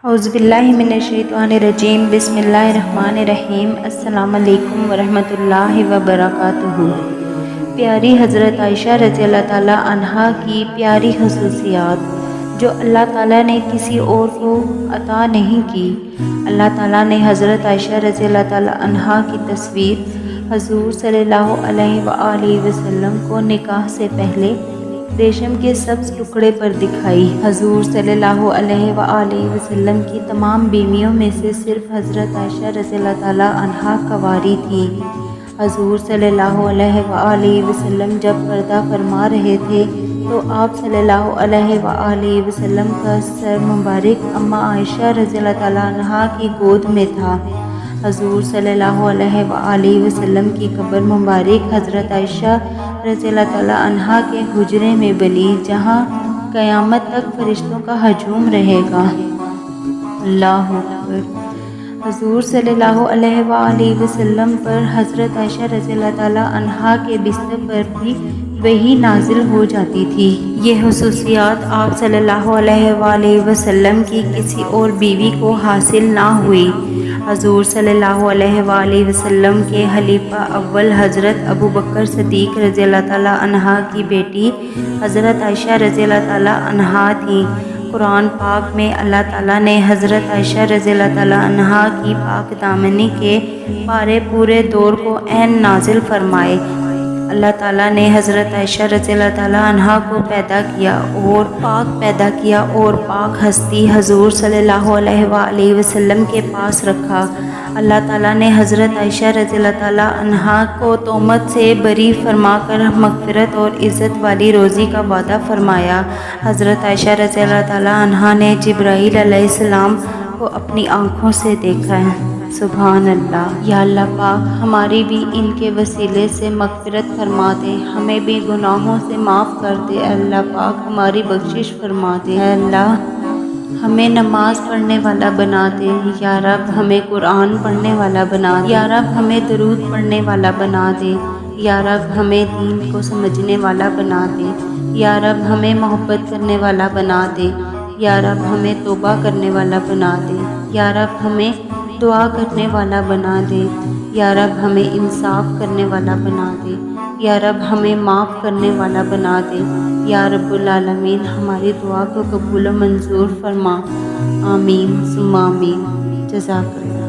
اعوذ باللہ من الشیطان الرجیم بسم اللہ الرحمن الرحیم السلام علیکم ورحمۃ اللہ وبرکاتہ۔ پیاری حضرت عائشہ رضی اللہ تعالیٰ عنہا کی پیاری خصوصیات جو اللہ تعالیٰ نے کسی اور کو عطا نہیں کی۔ اللہ تعالیٰ نے حضرت عائشہ رضی اللہ تعالیٰ عنہا کی تصویر حضور صلی اللہ علیہ وآلہ وسلم کو نکاح سے پہلے ریشم کے سبز ٹکڑے پر دکھائی۔ حضور صلی اللہ علیہ وآلہ وسلم کی تمام بیویوں میں سے صرف حضرت عائشہ رضی اللہ تعالیٰ عنہا کنواری تھی۔ حضور صلی اللہ علیہ وآلہ وسلم جب پردہ فرما رہے تھے تو آپ صلی اللہ علیہ وآلہ وسلم کا سر مبارک اماں عائشہ رضی اللہ تعالیٰ عنہا کی گود میں تھا۔ حضور صلی اللہ علیہ وآلہ وسلم کی قبر مبارک حضرت عائشہ رضی اللہ تعالیٰ عنہا کے حجرے میں بنی، جہاں قیامت تک فرشتوں کا ہجوم رہے گا۔ اللہ اکبر۔ حضور صلی اللہ علیہ وآلہ وسلم پر حضرت عائشہ رضی اللہ تعالیٰ عنہا کے بستر پر بھی وحی نازل ہو جاتی تھی۔ یہ خصوصیات آپ صلی اللہ علیہ وآلہ وسلم کی کسی اور بیوی کو حاصل نہ ہوئی۔ حضور صلی اللہ علیہ وآلہ وسلم کے خلیفہ اول حضرت ابو بکر صدیق رضی اللہ تعالیٰ عنہا کی بیٹی حضرت عائشہ رضی اللہ تعالیٰ عنہا تھیں۔ قرآن پاک میں اللہ تعالیٰ نے حضرت عائشہ رضی اللہ تعالیٰ عنہا کی پاک دامنی کے پارے پورے دور کو عین نازل فرمائے۔ اللہ تعالیٰ نے حضرت عائشہ رضی اللہ تعالیٰ عنہا کو پیدا کیا اور پاک ہستی حضور صلی اللہ علیہ وآلہ وسلم کے پاس رکھا۔ اللہ تعالیٰ نے حضرت عائشہ رضی اللہ تعالیٰ عنہا کو تہمت سے بری فرما کر مغفرت اور عزت والی روزی کا وعدہ فرمایا۔ حضرت عائشہ رضی اللہ تعالیٰ عنہا نے جبرائیل علیہ السلام کو اپنی آنکھوں سے دیکھا ہے۔ سبحان اللہ۔ یا اللہ پاک ہماری بھی ان کے وسیلے سے مغفرت فرما دے، ہمیں بھی گناہوں سے معاف کر دے۔ اے اللہ پاک ہماری بخشش فرما دے۔ اے اللہ ہمیں نماز پڑھنے والا بنا دے۔ یا رب ہمیں قرآن پڑھنے والا بنا دے۔ یا رب ہمیں درود پڑھنے والا بنا دے۔ یا رب ہمیں دین کو سمجھنے والا بنا دے۔ یا رب ہمیں محبت کرنے والا بنا دے۔ یا رب ہمیں توبہ کرنے والا بنا دے۔ یا رب ہمیں دعا کرنے والا بنا دے۔ یا رب ہمیں انصاف کرنے والا بنا دے۔ یا رب ہمیں معاف کرنے والا بنا دے۔ یا رب العالمین ہماری دعا کو قبول و منظور فرما۔ آمین ثم آمین۔ جزاک اللہ۔